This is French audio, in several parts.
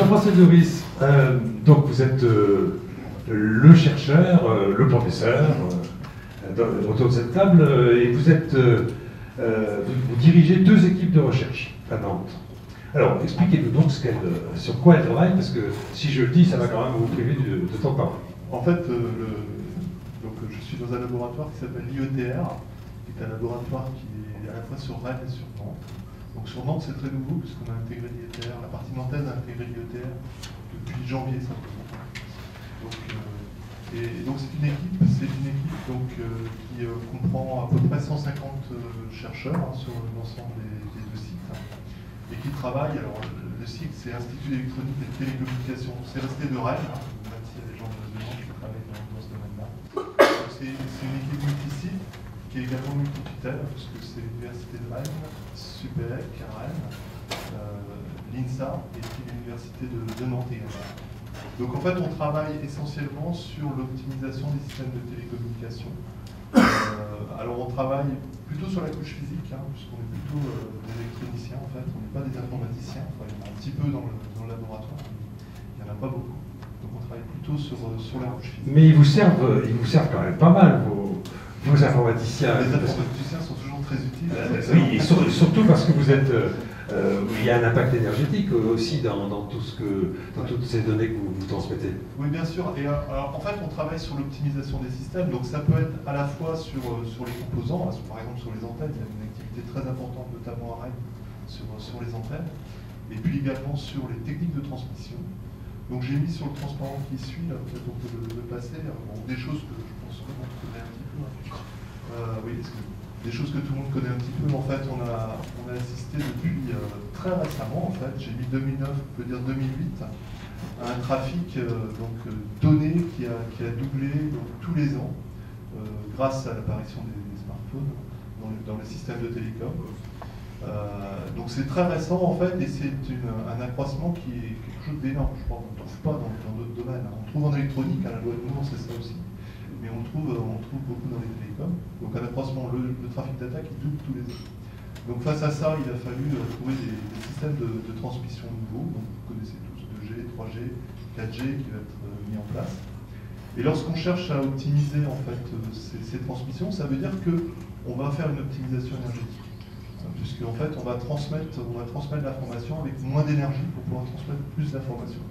Jean-François Duris, donc vous êtes le chercheur, le professeur autour de cette table, et vous dirigez deux équipes de recherche à Nantes. Alors, expliquez-nous donc sur quoi elles travaillent, parce que si je le dis, ça va quand même vous priver de temps de parole. En fait, donc, je suis dans un laboratoire qui s'appelle l'IETR, qui est un laboratoire qui est à la fois sur Rennes et sur Nantes. Donc sur Nantes, c'est très nouveau, puisqu'on a intégré l'IETR, la partie nantaise a intégré l'IETR depuis janvier simplement. Donc, donc c'est une équipe donc, qui comprend à peu près 150 chercheurs sur l'ensemble des deux sites, et qui travaille. Alors le site, c'est Institut d'électronique et de télécommunications. C'est resté de Rennes, même s'il y a des gens de Nantes qui travaillent dans ce domaine-là. C'est une équipe multisite qui est également multitutelle, puisque c'est l'Université de Rennes, Supélec à Rennes, l'INSA et puis l'Université de Nantes également. Donc en fait, on travaille essentiellement sur l'optimisation des systèmes de télécommunication. Alors on travaille plutôt sur la couche physique, puisqu'on est plutôt des électroniciens en fait, on n'est pas des informaticiens. Enfin, il y en a un petit peu dans le laboratoire, il n'y en a pas beaucoup. Donc on travaille plutôt sur la couche physique. Mais ils vous servent quand même pas mal, vos informaticiens. Les informaticiens sont toujours très utiles. Oui, et surtout parce que vous êtes... il y a un impact énergétique aussi dans toutes ces données que vous transmettez. Oui, bien sûr. Et alors, en fait, on travaille sur l'optimisation des systèmes. Donc, ça peut être à la fois sur les composants, par exemple sur les antennes. Il y a une activité très importante, notamment à Rennes, sur les antennes. Et puis également sur les techniques de transmission. Donc, j'ai mis sur le transparent qui suit, là, peut-être on peut le passer. Bon, des choses que je pense que vous connaissez un petit peu. Oui, des choses que tout le monde connaît un petit peu. En fait, on a assisté depuis très récemment, en fait, j'ai mis 2009, on peut dire 2008, à un trafic donné qui a doublé donc, tous les ans grâce à l'apparition des smartphones dans les systèmes de télécom. Donc c'est très récent en fait, et c'est un accroissement qui est quelque chose d'énorme. Je crois qu'on ne trouve pas dans d'autres domaines. On trouve en électronique, à la loi de Moore, c'est ça aussi. Mais on trouve beaucoup dans les télécoms. Donc un accroissement, le trafic data qui double tous les ans. Donc face à ça, il a fallu trouver des systèmes de transmission nouveaux. Donc vous connaissez tous 2G, 3G, 4G qui va être mis en place. Et lorsqu'on cherche à optimiser en fait ces transmissions, ça veut dire qu'on va faire une optimisation énergétique. Puisque en fait, on va transmettre l'information avec moins d'énergie pour pouvoir transmettre plus d'informations.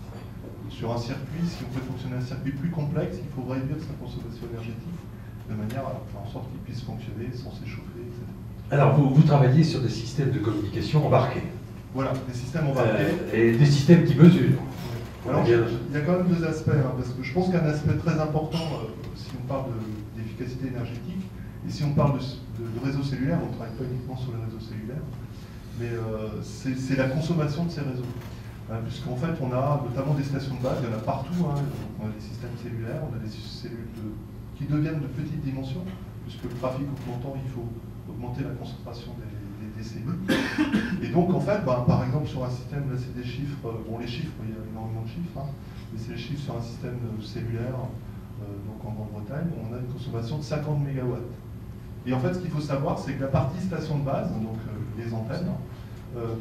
Sur un circuit, si on fait fonctionner un circuit plus complexe, il faut réduire sa consommation énergétique de manière à faire en sorte qu'il puisse fonctionner sans s'échauffer, etc. Alors, vous travaillez sur des systèmes de communication embarqués. Voilà, des systèmes embarqués. Et des systèmes qui mesurent. Alors, il y a quand même deux aspects, parce que je pense qu'un aspect très important, si on parle d'efficacité énergétique, et si on parle de réseau cellulaire, on ne travaille pas uniquement sur les réseaux cellulaires, mais c'est la consommation de ces réseaux. Puisqu'en fait, on a notamment des stations de base, il y en a partout. On a des systèmes cellulaires, on a des cellules qui deviennent de petites dimensions, puisque le trafic augmentant, il faut augmenter la concentration des cellules. Et donc, en fait, par exemple, sur un système, là, c'est des chiffres, bon, les chiffres, il y a énormément de chiffres, mais c'est les chiffres sur un système cellulaire, donc en Grande-Bretagne, on a une consommation de 50 MW. Et en fait, ce qu'il faut savoir, c'est que la partie station de base, donc les antennes,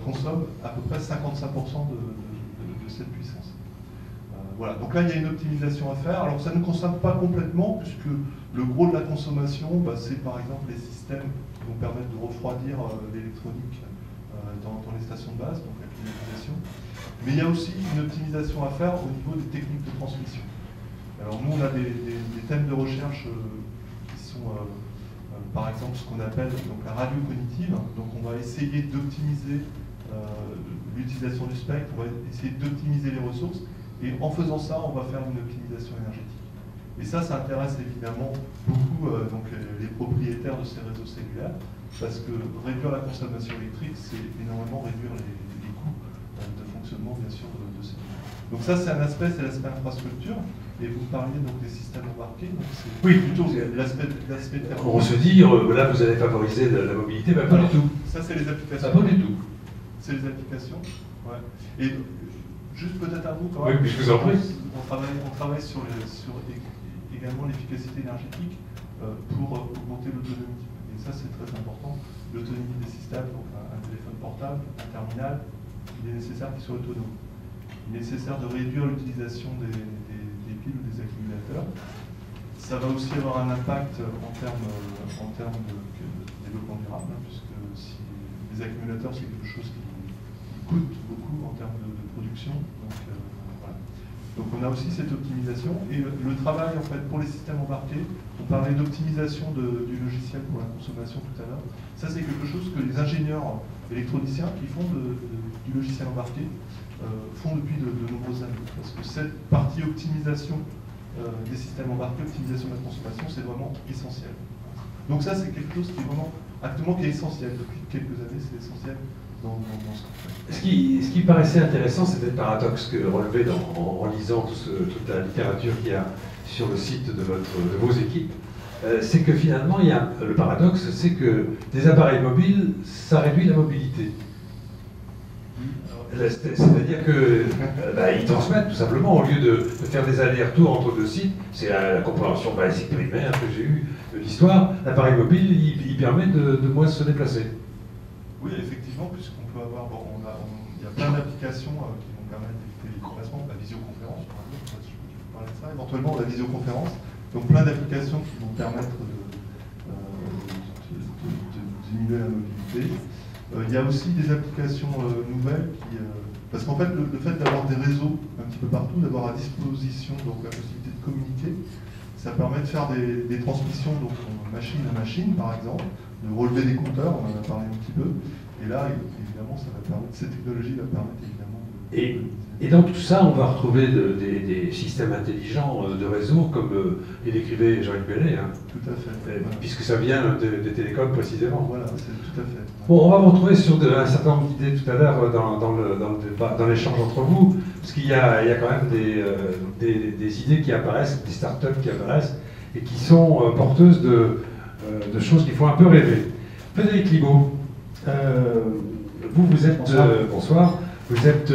consomme à peu près 55% de cette puissance. Voilà, donc là il y a une optimisation à faire. Alors ça ne concerne pas complètement, puisque le gros de la consommation, c'est par exemple les systèmes qui vont permettre de refroidir l'électronique dans les stations de base, donc la climatisation. Mais il y a aussi une optimisation à faire au niveau des techniques de transmission. Alors nous on a des thèmes de recherche qui sont par exemple ce qu'on appelle donc, la radio cognitive. Donc on va essayer d'optimiser l'utilisation du spectre, on va essayer d'optimiser les ressources, et en faisant ça, on va faire une optimisation énergétique. Et ça intéresse évidemment beaucoup les propriétaires de ces réseaux cellulaires, parce que réduire la consommation électrique, c'est énormément réduire les coûts de fonctionnement, bien sûr, de ces réseaux. Donc ça, c'est un aspect, c'est l'aspect infrastructure. Et vous parliez donc des systèmes embarqués, donc c'est plutôt l'aspect technique. On se dit, là vous allez favoriser la mobilité, mais pas du tout. Ça c'est les applications. Pas du tout. C'est les applications, ouais. Et juste peut-être un mot quand même. Oui, je vous en prie. On travaille sur également l'efficacité énergétique pour augmenter l'autonomie. Et ça c'est très important. L'autonomie des systèmes, donc un téléphone portable, un terminal, il est nécessaire qu'il soit autonome. il est nécessaire de réduire l'utilisation des piles ou des accumulateurs. Ça va aussi avoir un impact en termes de développement durable, hein, puisque si les accumulateurs, c'est quelque chose qui coûte beaucoup en termes de production. Voilà. Donc on a aussi cette optimisation. Et le travail, en fait, pour les systèmes embarqués, on parlait d'optimisation du logiciel pour la consommation tout à l'heure. Ça, c'est quelque chose que les ingénieurs électroniciens qui font du logiciel embarqué font depuis de nombreuses années. Parce que cette partie optimisation des systèmes embarqués, optimisation de la consommation, c'est vraiment essentiel. Donc ça, c'est quelque chose qui est vraiment actuellement qui est essentiel. Depuis quelques années, c'est essentiel dans ce qu'on fait. Ce qui paraissait intéressant, c'était le paradoxe que relevé en lisant toute la littérature qu'il y a sur le site de vos équipes, c'est que finalement, le paradoxe, c'est que des appareils mobiles, ça réduit la mobilité. C'est-à-dire qu'ils transmettent tout simplement, au lieu de faire des allers-retours entre deux sites, c'est la compréhension basique primaire que j'ai eue de l'histoire, l'appareil mobile, il permet de moins se déplacer. Oui, effectivement, puisqu'on peut avoir, il y a plein d'applications qui vont permettre d'éviter les déplacements, la visioconférence par exemple, je peux parler de ça, éventuellement la visioconférence, donc plein d'applications qui vont permettre de diminuer la mobilité. Il y a aussi des applications nouvelles parce qu'en fait, le fait d'avoir des réseaux un petit peu partout, d'avoir à disposition donc, la possibilité de communiquer, ça permet de faire des transmissions donc, machine à machine, par exemple, de relever des compteurs, on en a parlé un petit peu. Et là, évidemment, ça va permettre, cette technologie va permettre évidemment Et dans tout ça, on va retrouver des systèmes intelligents de réseau, comme il écrivait Jean-Luc Bellet. Hein. Tout à fait. Voilà. Puisque ça vient des télécoms précisément. Voilà, c'est tout à fait. Bon, on va vous retrouver sur un certain nombre d'idées tout à l'heure dans l'échange entre vous, parce qu'il y a quand même des idées qui apparaissent, des startups qui apparaissent, et qui sont porteuses de choses qui font un peu rêver. Frédéric Libaud, vous êtes... bonsoir. Vous êtes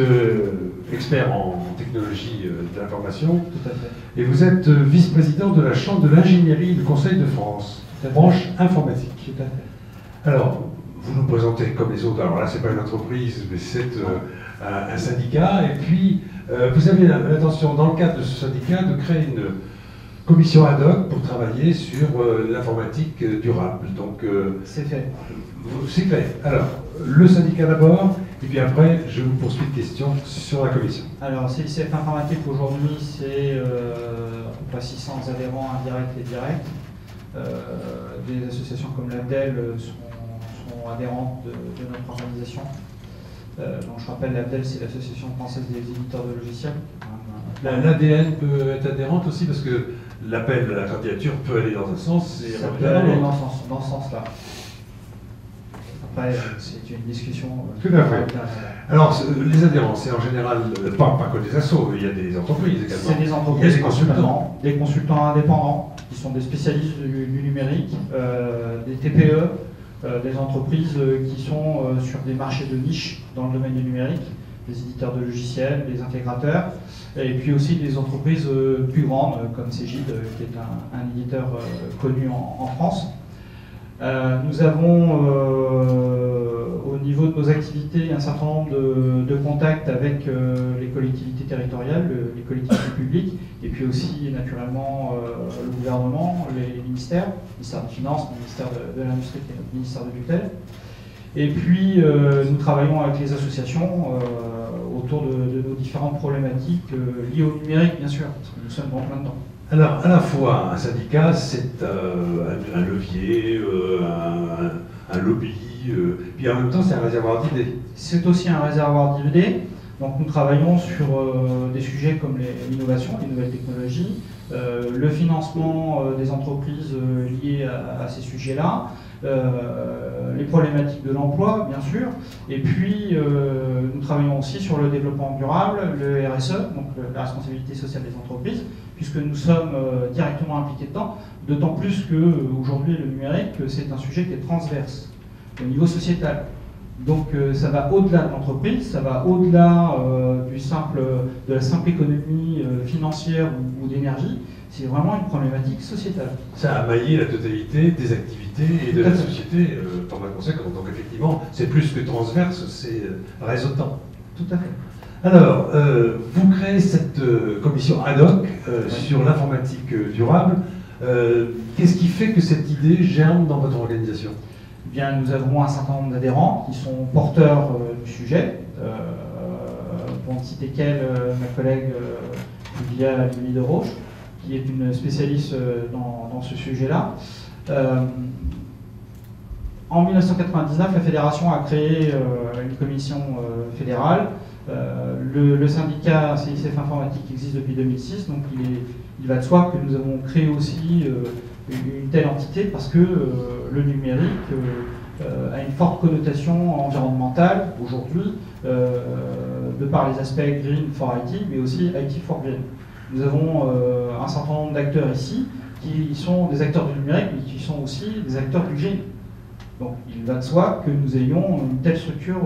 expert en technologie de l'information. Tout à fait. Et vous êtes vice-président de la Chambre de l'ingénierie du Conseil de France, branche informatique. Tout à fait. Alors, vous nous présentez comme les autres. Alors là, c'est pas une entreprise, mais c'est un syndicat. Et puis, vous avez l'intention, dans le cadre de ce syndicat, de créer une commission ad hoc pour travailler sur l'informatique durable. Donc, c'est fait. C'est clair. Alors, le syndicat d'abord, et puis après, je vous poursuis de questions sur la commission. Alors, CICF Informatique, aujourd'hui, c'est à peu près 600 adhérents indirects et directs. Des associations comme l'ABDEL sont adhérentes de notre organisation. Donc, je rappelle, l'ABDEL, c'est l'Association française des éditeurs de logiciels. L'ADN peut être adhérente aussi, parce que l'appel de la candidature peut aller dans un sens et ça peut aller dans ce sens-là. Après, c'est une discussion. Tout à fait. Alors, les adhérents, c'est en général pas que des assos, il y a des entreprises également. C'est des entreprises, il y a des consultants indépendants, qui sont des spécialistes du numérique, des TPE, des entreprises qui sont sur des marchés de niche dans le domaine du numérique, des éditeurs de logiciels, des intégrateurs, et puis aussi des entreprises plus grandes, comme Cegid, qui est un éditeur connu en France. Nous avons au niveau de nos activités un certain nombre de contacts avec les collectivités territoriales, les collectivités publiques, et puis aussi naturellement le gouvernement, les ministères, le ministère des Finances, le ministère de l'Industrie qui est notre ministère de tutelle. Et puis nous travaillons avec les associations autour de nos différentes problématiques liées au numérique, bien sûr, parce que nous sommes en plein dedans. Alors, à la fois, un syndicat, c'est un levier, un lobby, puis en même temps, c'est un réservoir d'idées. C'est aussi un réservoir d'idées. Donc, nous travaillons sur des sujets comme l'innovation, les nouvelles technologies, le financement des entreprises liées à ces sujets-là, les problématiques de l'emploi, bien sûr, et puis nous travaillons aussi sur le développement durable, le RSE, donc la responsabilité sociale des entreprises, puisque nous sommes directement impliqués dedans, d'autant plus qu'aujourd'hui le numérique, c'est un sujet qui est transverse au niveau sociétal. Donc ça va au-delà de l'entreprise, ça va au-delà de la simple économie financière ou d'énergie, c'est vraiment une problématique sociétale. Ça a maillé la totalité des activités et de la société par conséquent. Donc effectivement, c'est plus que transverse, c'est réseautant. Tout à fait. Alors, vous créez cette commission ad hoc sur l'informatique durable. Qu'est-ce qui fait que cette idée germe dans votre organisation? Eh bien, nous avons un certain nombre d'adhérents qui sont porteurs du sujet, pour ne citer qu'elle, ma collègue Julia Lili de Roche, qui est une spécialiste dans ce sujet-là. En 1999, la fédération a créé une commission fédérale. Le syndicat CICF Informatique existe depuis 2006, donc il va de soi que nous avons créé aussi une telle entité parce que le numérique a une forte connotation environnementale aujourd'hui, de par les aspects Green for IT, mais aussi IT for Green. Nous avons un certain nombre d'acteurs ici qui sont des acteurs du numérique, mais qui sont aussi des acteurs du Green. Donc il va de soi que nous ayons une telle structure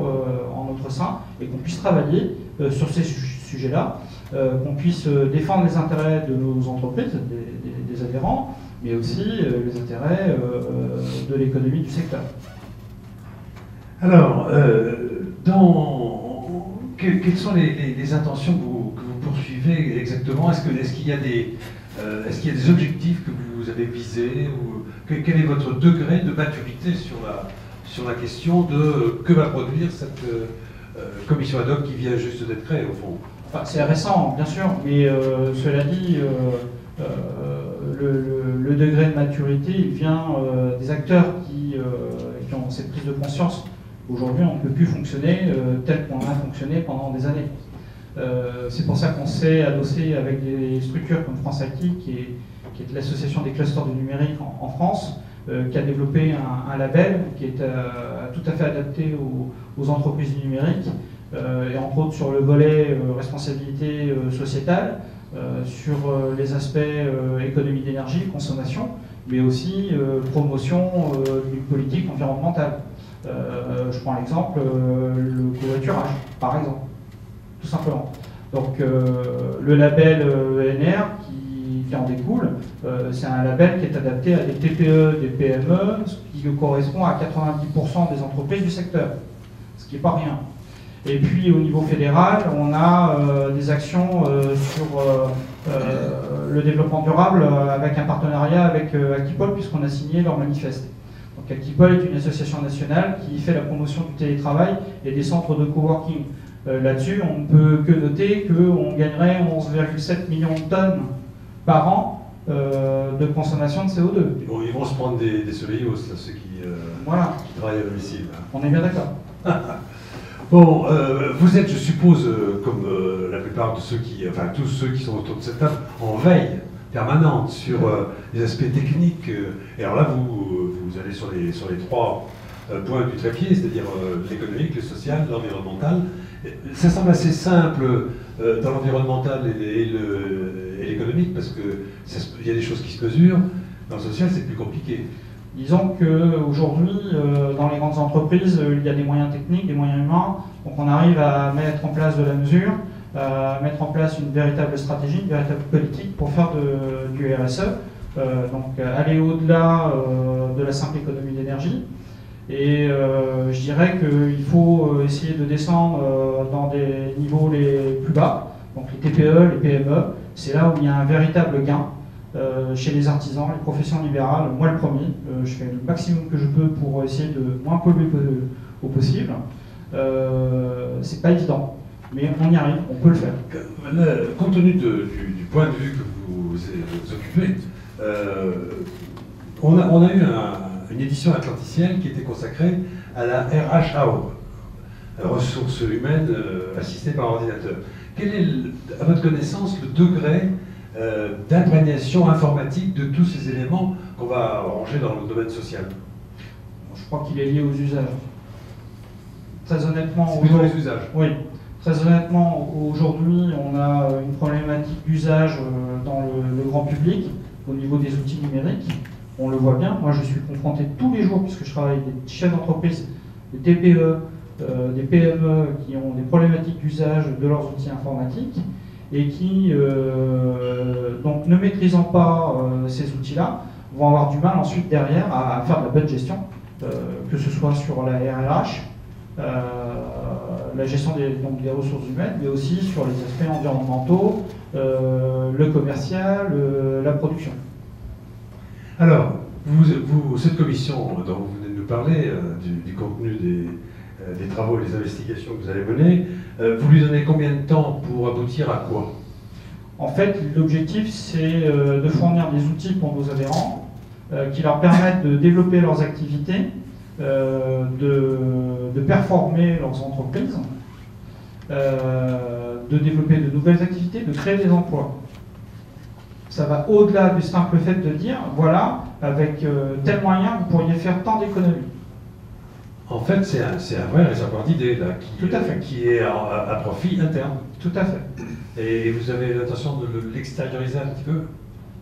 en notre sein et qu'on puisse travailler sur ces sujets-là, qu'on puisse défendre les intérêts de nos entreprises, des adhérents, mais aussi les intérêts de l'économie du secteur. Alors, quelles sont les intentions que vous poursuivez exactement? Est-ce qu'il y a des objectifs que vous avez visés ou quel est votre degré de maturité sur la question de que va produire cette commission ad hoc qui vient juste d'être créée au fond? Enfin, c'est récent, bien sûr, mais cela dit, le degré de maturité, il vient des acteurs qui ont cette prise de conscience. Aujourd'hui, on ne peut plus fonctionner tel qu'on a fonctionné pendant des années. C'est pour ça qu'on s'est adossé avec des structures comme France IT, qui est l'association des clusters du numérique en France, qui a développé un label qui est tout à fait adapté aux entreprises du numérique, et entre autres sur le volet responsabilité sociétale, sur les aspects économie d'énergie, consommation, mais aussi promotion d'une politique environnementale. Je prends l'exemple, le covoiturage, par exemple, tout simplement. Donc le label ENR qui en découle, c'est un label qui est adapté à des TPE, des PME, ce qui correspond à 90% des entreprises du secteur, ce qui n'est pas rien. Et puis au niveau fédéral, on a des actions sur le développement durable avec un partenariat avec Actipol, puisqu'on a signé leur manifeste. Donc Actipol est une association nationale qui fait la promotion du télétravail et des centres de coworking. Là-dessus, on ne peut que noter qu'on gagnerait 11,7 millions de tonnes par an de consommation de CO2. Ils vont se prendre des soleillos, là, ceux qui travaillent à domicile. On est bien d'accord. Bon, vous êtes, je suppose, comme la plupart de ceux enfin tous ceux qui sont autour de cette table, en veille permanente sur les aspects techniques. Et alors là, vous allez sur les trois points du trépied, c'est-à-dire l'économique, le social, l'environnemental. Ça semble assez simple dans l'environnemental et l'économique, parce qu'il y a des choses qui se mesurent. Dans le social, c'est plus compliqué. Disons qu'aujourd'hui, dans les grandes entreprises, il y a des moyens techniques, des moyens humains, donc on arrive à mettre en place de la mesure, à mettre en place une véritable stratégie, une véritable politique pour faire du RSE, donc aller au-delà de la simple économie d'énergie. Et je dirais qu'il faut essayer de descendre dans des niveaux les plus bas, donc les TPE, les PME, c'est là où il y a un véritable gain. Chez les artisans, les professions libérales, moi le premier, je fais le maximum que je peux pour essayer de moins polluer au possible. C'est pas évident, mais on y arrive, on peut le faire. Compte tenu du point de vue que vous occupez, on a eu une édition atlanticienne qui était consacrée à la RHAO, ressources humaines assistées par ordinateur. Quel est, à votre connaissance, le degré d'imprégnation informatique de tous ces éléments qu'on va ranger dans le domaine social? Je crois qu'il est lié aux usages. Très honnêtement, c'est plutôt les usages. Oui. Très honnêtement, aujourd'hui, on a une problématique d'usage dans le grand public, au niveau des outils numériques. On le voit bien. Moi, je suis confronté tous les jours, puisque je travaille avec des chefs d'entreprise, des TPE, des PME qui ont des problématiques d'usage de leurs outils informatiques et qui, donc, ne maîtrisant pas ces outils-là, vont avoir du mal ensuite derrière à faire de la bonne gestion, que ce soit sur la RRH, la gestion donc des ressources humaines, mais aussi sur les aspects environnementaux, le commercial, la production. Alors, cette commission dont vous venez de nous parler, du contenu des travaux et des investigations que vous allez mener, vous lui donnez combien de temps pour aboutir à quoi? En fait, l'objectif, c'est de fournir des outils pour nos adhérents qui leur permettent de développer leurs activités, de performer leurs entreprises, de développer de nouvelles activités, de créer des emplois. Ça va au-delà du simple fait de dire, voilà, avec tel moyen, vous pourriez faire tant d'économies. En fait, c'est un vrai réservoir d'idées là, qui est à profit interne. Tout à fait. Et vous avez l'intention de l'extérioriser un petit peu?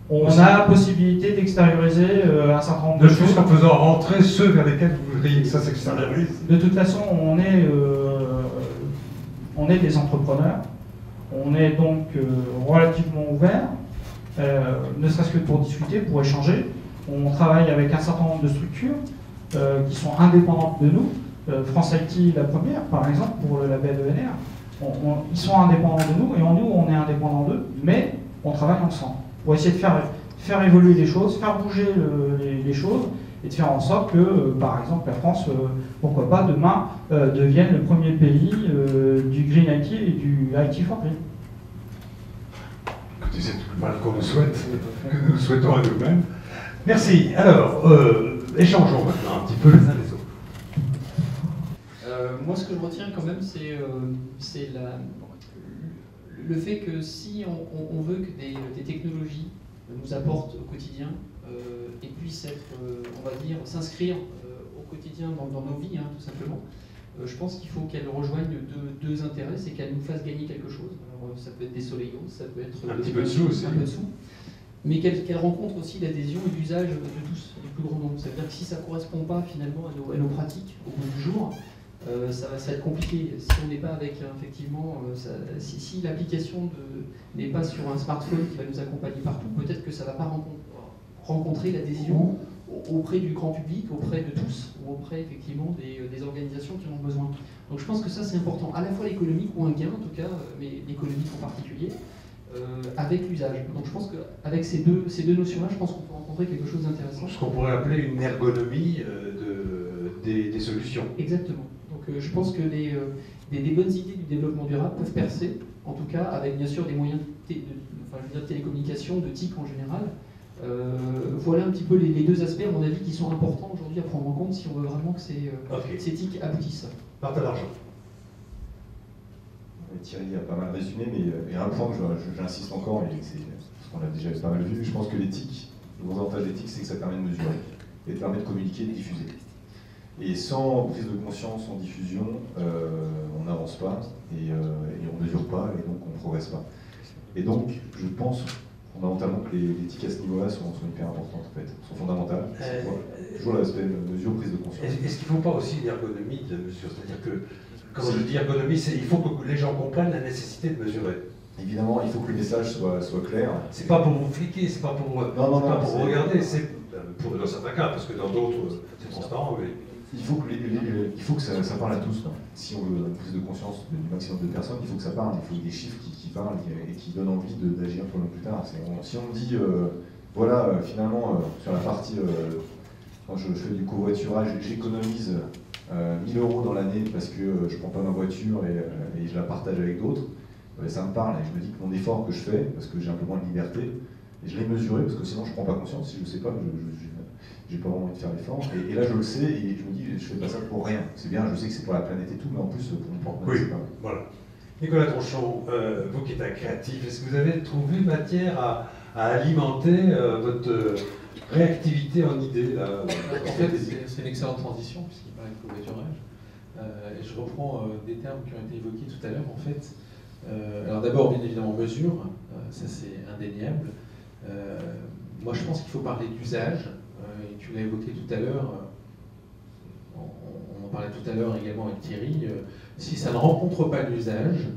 On a la possibilité d'extérioriser un certain nombre de choses. Juste en faisant rentrer ceux vers lesquels vous voudriez que ça s'extériorise. De toute façon, on est des entrepreneurs. On est donc relativement ouverts, ne serait-ce que pour discuter, pour échanger. On travaille avec un certain nombre de structures qui sont indépendantes de nous. France IT, la première, par exemple, pour le label ENR. Ils sont indépendants de nous et nous, on est indépendants d'eux, mais on travaille ensemble pour essayer de faire évoluer les choses, faire bouger les choses et de faire en sorte que, par exemple, la France, pourquoi pas, demain, devienne le premier pays du Green IT et du IT for Green. Écoutez, c'est tout le mal qu'on nous souhaite, que nous souhaitons à nous-mêmes. Merci. Alors, échangeons maintenant un petit peu les uns les autres. Moi, ce que je retiens quand même, c'est le fait que si on veut que des technologies nous apportent au quotidien et puissent être, on va dire, s'inscrire au quotidien dans nos vies, hein, tout simplement, je pense qu'il faut qu'elles rejoignent deux intérêts, c'est qu'elles nous fassent gagner quelque chose. Alors, ça peut être des soleillos, ça peut être un petit peu de sous aussi. Un peu de sous. Mais qu'elles rencontrent aussi l'adhésion et l'usage de tous, du plus grand nombre. C'est-à-dire que si ça ne correspond pas finalement à nos pratiques au bout du jour, ça va être compliqué. Si on n'est pas avec, effectivement, si l'application n'est pas sur un smartphone qui va nous accompagner partout, peut-être que ça ne va pas rencontrer l'adhésion auprès du grand public, auprès de tous, ou auprès effectivement des organisations qui en ont besoin. Donc je pense que ça c'est important, à la fois l'économique, ou un gain en tout cas, mais l'économique en particulier, avec l'usage. Donc je pense qu'avec ces deux notions-là, je pense qu'on peut rencontrer quelque chose d'intéressant. Ce qu'on pourrait appeler une ergonomie des solutions. Exactement. Donc je pense que des bonnes idées du développement durable peuvent percer, en tout cas avec bien sûr des moyens de télécommunication, de TIC en général. Voilà un petit peu les deux aspects, à mon avis, qui sont importants aujourd'hui à prendre en compte si on veut vraiment que ces TIC aboutissent. Martin Largent. Thierry a pas mal résumé, mais il y a un point que j'insiste encore, et c'est ce qu'on a déjà pas mal vu. Je pense que l'éthique, le gros avantage de l'éthique, c'est que ça permet de mesurer, et permet de communiquer, de diffuser. Et sans prise de conscience, sans diffusion, on n'avance pas, et on ne mesure pas, et donc on ne progresse pas. Et donc, je pense fondamentalement que les éthiques à ce niveau-là sont hyper importantes, en fait, sont fondamentales. Toujours l'aspect mesure, prise de conscience. Est-ce qu'il ne faut pas aussi une ergonomie de la mesure? C'est-à-dire que, quand je dis ergonomie, il faut que les gens comprennent la nécessité de mesurer. Évidemment, il faut que le message soit clair. C'est pas pour vous fliquer, c'est pas pour, pas pour vous regarder, c'est dans certains cas, parce que dans d'autres, c'est transparent. Mais... Il faut que ça parle à tous. Non, si on veut une prise de conscience du maximum de personnes, il faut que ça parle. Il faut des chiffres qui parlent et qui donnent envie d'agir pour le plus tard. Si on me dit, voilà, finalement, sur la partie, quand je fais du covoiturage, j'économise 1000 € dans l'année parce que je ne prends pas ma voiture et je la partage avec d'autres, ça me parle et je me dis que mon effort que je fais, parce que j'ai un peu moins de liberté, et je l'ai mesuré parce que sinon je ne prends pas conscience, si je ne sais pas, j'ai pas vraiment envie de faire l'effort. Et là je le sais et je me dis, je fais pas ça pour rien. C'est bien, je sais que c'est pour la planète et tout, mais en plus pour mon porte-monnaie, c'est pas mal. Voilà. Nicolas Tronchon, vous qui êtes un créatif, est-ce que vous avez trouvé matière à alimenter votre réactivité en idées là, en fait, c'est une excellente transition puisqu'il parle de covoiturage. Et je reprends des termes qui ont été évoqués tout à l'heure. En fait, alors d'abord, bien évidemment, mesure, ça c'est indéniable. Moi, je pense qu'il faut parler d'usage. Et tu l'as évoqué tout à l'heure. On en parlait tout à l'heure également avec Thierry. Si ça ne rencontre pas l'usage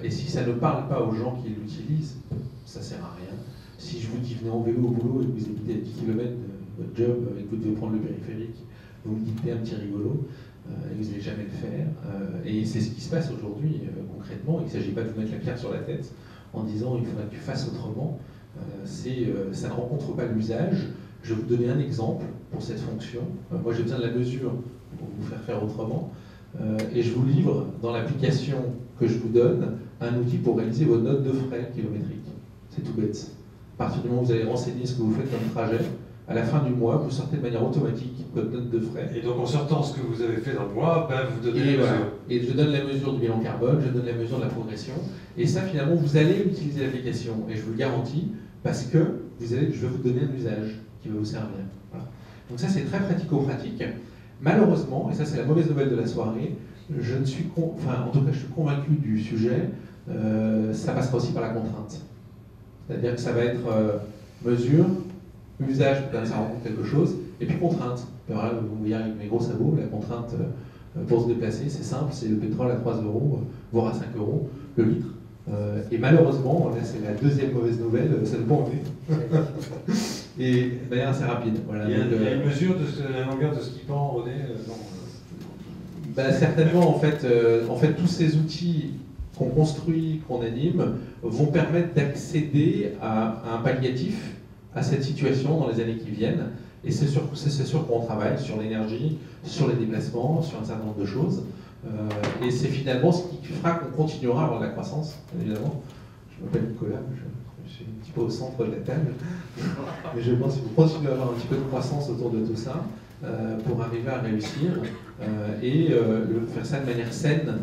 et si ça ne parle pas aux gens qui l'utilisent, ça ne sert à rien. Si je vous dis venez en vélo au boulot et que vous habitez à 10 km de votre job et que vous devez prendre le périphérique, vous me dites un petit rigolo, et vous n'allez jamais le faire. Et c'est ce qui se passe aujourd'hui concrètement. Il ne s'agit pas de vous mettre la pierre sur la tête en disant il faudrait que tu fasses autrement. Ça ne rencontre pas l'usage. Je vais vous donner un exemple pour cette fonction. Moi j'ai besoin de la mesure pour vous faire autrement. Et je vous livre dans l'application que je vous donne un outil pour réaliser vos notes de frais kilométriques. C'est tout bête. À partir du moment où vous allez renseigner ce que vous faites comme trajet, à la fin du mois, vous sortez de manière automatique votre note de frais. Et donc en sortant ce que vous avez fait dans le mois, ben, vous donnez et, la voilà. mesure. Et je donne la mesure du bilan carbone, je donne la mesure de la progression. Et ça, finalement, vous allez utiliser l'application. Et je vous le garantis, parce que je vais vous donner un usage qui va vous servir. Voilà. Donc ça, c'est très pratico-pratique. Malheureusement, et ça c'est la mauvaise nouvelle de la soirée, en tout cas je suis convaincu du sujet, ça passera aussi par la contrainte. C'est-à-dire que ça va être mesure, usage, ça rencontre quelque chose, et puis contrainte. Et voilà, vous voyez avec mes gros sabots, la contrainte pour se déplacer, c'est simple, c'est le pétrole à 3 €, voire à 5 € le litre. Et malheureusement, là c'est la deuxième mauvaise nouvelle, ça ne peut en et de manière assez rapide. Voilà, Il y a une mesure de la longueur de ski pan, René certainement, en fait, tous ces outils qu'on construit, qu'on anime, vont permettre d'accéder à un palliatif à cette situation dans les années qui viennent. Et c'est sûr qu'on travaille sur l'énergie, sur les déplacements, sur un certain nombre de choses. Et c'est finalement ce qui fera qu'on continuera à avoir de la croissance, évidemment. Je m'appelle Nicolas, je suis un petit peu au centre de la table. Mais je pense qu'il faut continuer à avoir un petit peu de croissance autour de tout ça pour arriver à réussir et faire ça de manière saine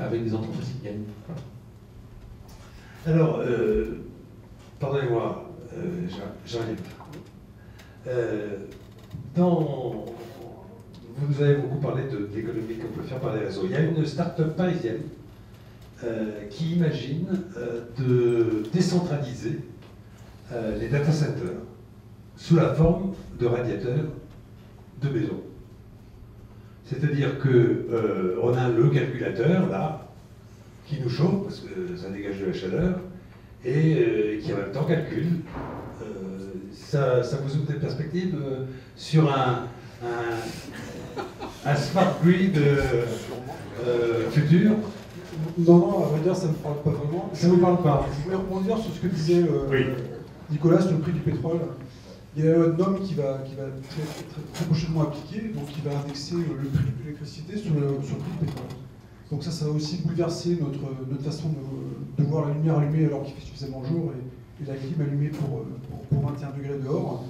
avec des entreprises qui gagnent. Voilà. Alors, pardonnez-moi, j'arrive. Vous avez beaucoup parlé d'économie qu'on peut faire par les réseaux. Il y a une start-up parisienne qui imagine de décentraliser les data centers sous la forme de radiateurs de maison. C'est-à-dire qu'on a le calculateur, là, qui nous chauffe, parce que ça dégage de la chaleur, et qui en même temps calcule. Ça vous ouvre des perspectives sur un smart grid futur? Non, à vrai dire, ça ne me parle pas vraiment. Ça ne vous parle pas? Je voulais rebondir sur ce que disait oui. Nicolas sur le prix du pétrole. Il y a un homme qui va très prochainement appliquer, donc qui va indexer le prix de l'électricité sur le prix du pétrole. Donc ça va aussi bouleverser notre façon de voir la lumière allumée alors qu'il fait suffisamment jour et la clim allumée pour 21 degrés dehors.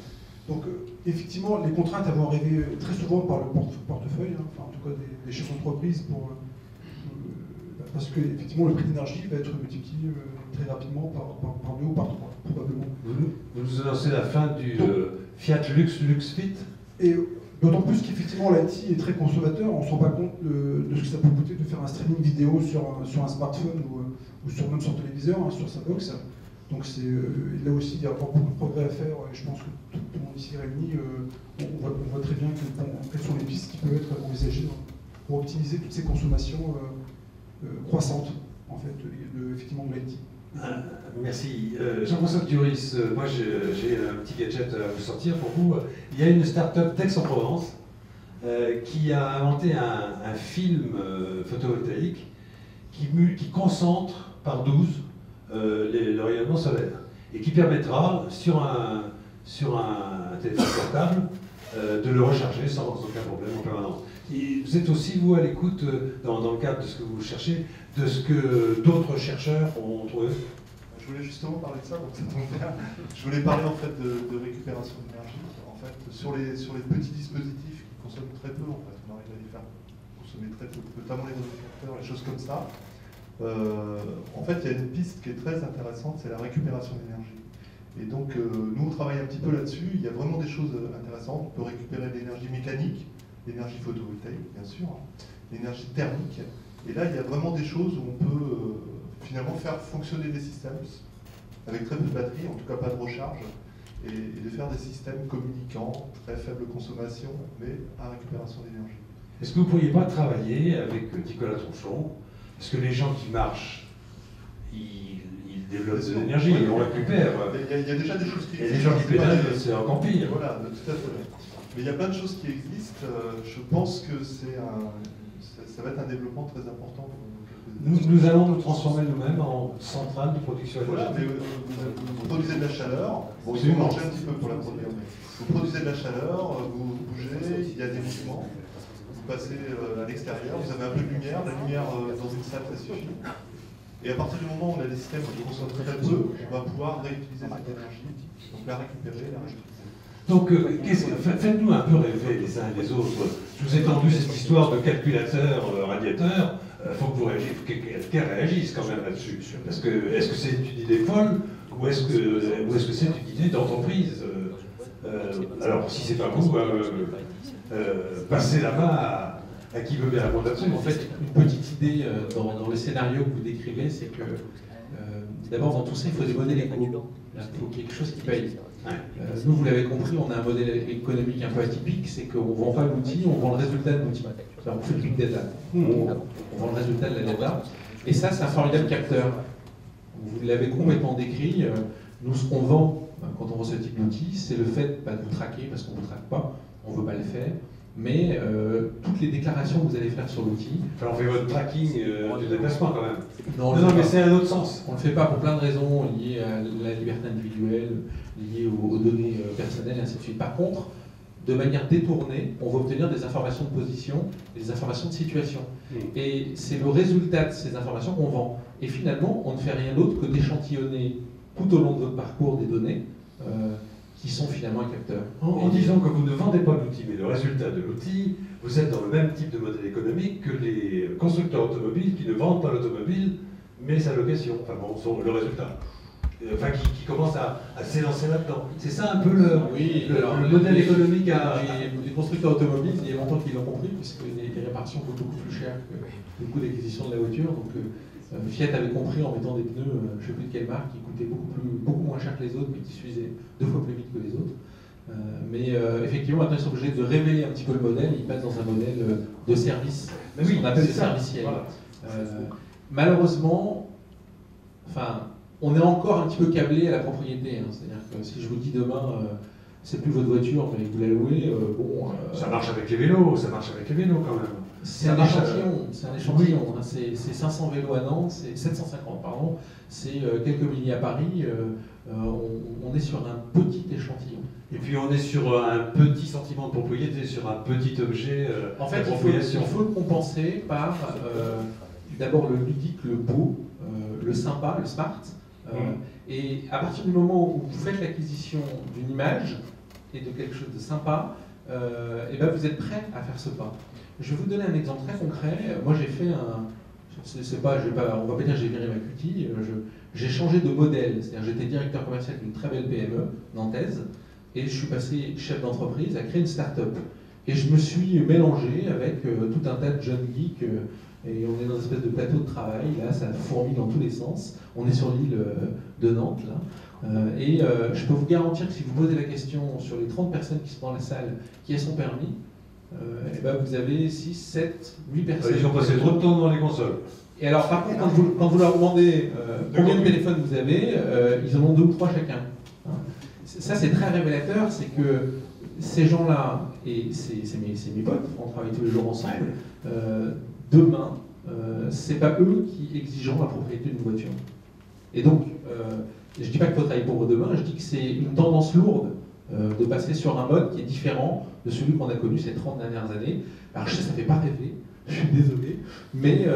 Donc effectivement, les contraintes vont arriver très souvent par le portefeuille, hein, enfin en tout cas des chefs d'entreprise, parce que effectivement le prix de l'énergie va être multiplié très rapidement par 2 ou par 3, probablement. Vous nous annoncez la fin du Fiat LuxFit? Et d'autant plus qu'effectivement l'IT est très consommateur, on ne se rend pas compte de ce que ça peut coûter de faire un streaming vidéo sur un smartphone ou même sur téléviseur, hein, sur sa box. Donc là aussi, il y a encore beaucoup de progrès à faire, et je pense que tout le monde ici réuni, on voit très bien quelles sont les pistes qui peuvent être envisagées pour optimiser toutes ces consommations croissantes, en fait, effectivement de l'IT. Merci. Jean-François Duris, moi j'ai un petit gadget à vous sortir pour vous. Il y a une start-up d'Aix-en-Provence qui a inventé un film photovoltaïque qui concentre par 12 le rayonnement solaire et qui permettra sur un téléphone portable de le recharger sans aucun problème en permanence. Et vous êtes aussi, vous, à l'écoute, dans le cadre de ce que vous cherchez, de ce que d'autres chercheurs ont trouvé? Je voulais justement parler de ça, donc ça tombe bien. Je voulais parler en fait de récupération d'énergie. En fait, sur les petits dispositifs qui consomment très peu, en fait, on arrive à les faire consommer très peu, notamment les réfrigérateurs, les choses comme ça. En fait, il y a une piste qui est très intéressante, c'est la récupération d'énergie. Et donc, nous, on travaille un petit peu là-dessus. Il y a vraiment des choses intéressantes. On peut récupérer de l'énergie mécanique, l'énergie photovoltaïque, bien sûr, l'énergie thermique. Et là, il y a vraiment des choses où on peut finalement faire fonctionner des systèmes avec très peu de batterie, en tout cas pas de recharge, et de faire des systèmes communicants, très faible consommation, mais à récupération d'énergie. Est-ce que vous ne pourriez pas travailler avec Nicolas Tronchon? Parce que les gens qui marchent, ils développent de l'énergie, et on récupère. Il y a déjà des choses qui existent. Et les gens qui pédalent, c'est encore pire. Voilà, tout à fait. Mais il y a plein de choses qui existent. Je pense que ça va être un développement très important. Nous allons nous transformer nous-mêmes en centrale de production énergétique. Voilà, mais vous produisez de la chaleur. Bon, il faut manger un petit peu pour la produire. Vous produisez de la chaleur, vous bougez, il y a des mouvements. Vous passez à l'extérieur, vous avez un peu de lumière. La lumière dans une salle, ça suffit. Et à partir du moment où on a des systèmes qui consomment très peu, on va pouvoir réutiliser cette énergie, donc la récupérer, la réutiliser. Donc, faites-nous un peu rêver les uns et les autres. Je vous ai tendu cette histoire de calculateur radiateur. Il faut que vous réagissiez, qu'elle réagisse quand même là-dessus. Parce que est-ce que c'est une idée folle ou est-ce que c'est une idée d'entreprise? Alors, si c'est pas vous, passez la main à qui veut bien répondre là-dessus. En fait, une petite idée dans le scénario que vous décrivez, c'est que d'abord dans tout ça, il faut des modèles économiques. Il faut quelque chose qui paye. Nous, vous l'avez compris, on a un modèle économique un peu atypique, c'est qu'on ne vend pas l'outil, on vend le résultat de l'outil. On fait le big data. On vend le résultat de la data. Et ça, c'est un formidable capteur. Vous l'avez complètement décrit. Nous, ce qu'on vend quand on vend ce type d'outil, c'est le fait de vous traquer, parce qu'on ne vous traque pas, on ne veut pas le faire. Mais toutes les déclarations que vous allez faire sur l'outil... Enfin, on fait votre tracking du déplacement quand même. Non, mais c'est un autre sens. On ne le fait pas pour plein de raisons liées à la liberté individuelle, liées aux données personnelles, et ainsi de suite. Par contre, de manière détournée, on va obtenir des informations de position et des informations de situation. Et c'est le résultat de ces informations qu'on vend. Et finalement, on ne fait rien d'autre que d'échantillonner tout au long de votre parcours des données qui sont finalement un capteur. En disant que vous ne vendez pas l'outil, mais le résultat de l'outil, vous êtes dans le même type de modèle économique que les constructeurs automobiles qui ne vendent pas l'automobile, mais sa location, enfin bon, le résultat. Enfin, qui commencent à s'élancer là-dedans. C'est ça un peu le modèle économique à... Les constructeurs automobiles, il y a longtemps qu'ils l'ont compris, puisque les réparations coûtent beaucoup plus cher que le coût d'acquisition de la voiture. Donc Fiat avait compris en mettant des pneus, je ne sais plus de quelle marque, qui coûtaient beaucoup moins cher que les autres, mais qui s'usaient 2 fois plus vite que les autres. Effectivement, maintenant ils sont obligés de révéler un petit peu le modèle, ils passent dans un modèle de service, ce qu'on appelle le serviciel. Voilà. Malheureusement, on est encore un petit peu câblé à la propriété. C'est-à-dire que si je vous dis demain, c'est plus votre voiture, mais vous la louez, ça marche avec les vélos, quand même. C'est un échantillon, c'est 500 vélos à Nantes, c'est 750, pardon, c'est quelques milliers à Paris, on est sur un petit échantillon. Et puis on est sur un petit sentiment de propriété, sur un petit objet en fait, il faut le compenser par d'abord le ludique, le beau, le sympa, le smart. Et à partir du moment où vous faites l'acquisition d'une image et de quelque chose de sympa, et ben vous êtes prêt à faire ce pas. Je vais vous donner un exemple très concret. Moi j'ai fait on va pas dire j'ai viré ma cutie, j'ai changé de modèle. C'est-à-dire j'étais directeur commercial d'une très belle PME nantaise et je suis passé chef d'entreprise à créer une start-up. Et je me suis mélangé avec tout un tas de jeunes geeks. Et on est dans une espèce de plateau de travail, là, ça fourmille dans tous les sens. On est sur l'île de Nantes, là. Je peux vous garantir que si vous posez la question sur les 30 personnes qui sont dans la salle, qui a son permis, vous avez 6, 7, 8 personnes. Ils ont passé trop de temps dans les consoles. Et alors, par contre, quand vous leur demandez combien de téléphones vous avez, ils en ont 2 ou 3 chacun. Ça, c'est très révélateur, c'est que ces gens-là, et c'est mes potes, on travaille tous les jours ensemble, demain, c'est pas eux qui exigeront la propriété d'une voiture. Et donc, je dis pas qu'il faut travailler pour eux demain, je dis que c'est une tendance lourde de passer sur un mode qui est différent de celui qu'on a connu ces 30 dernières années. Alors je sais, ça fait pas rêver, je suis désolé, mais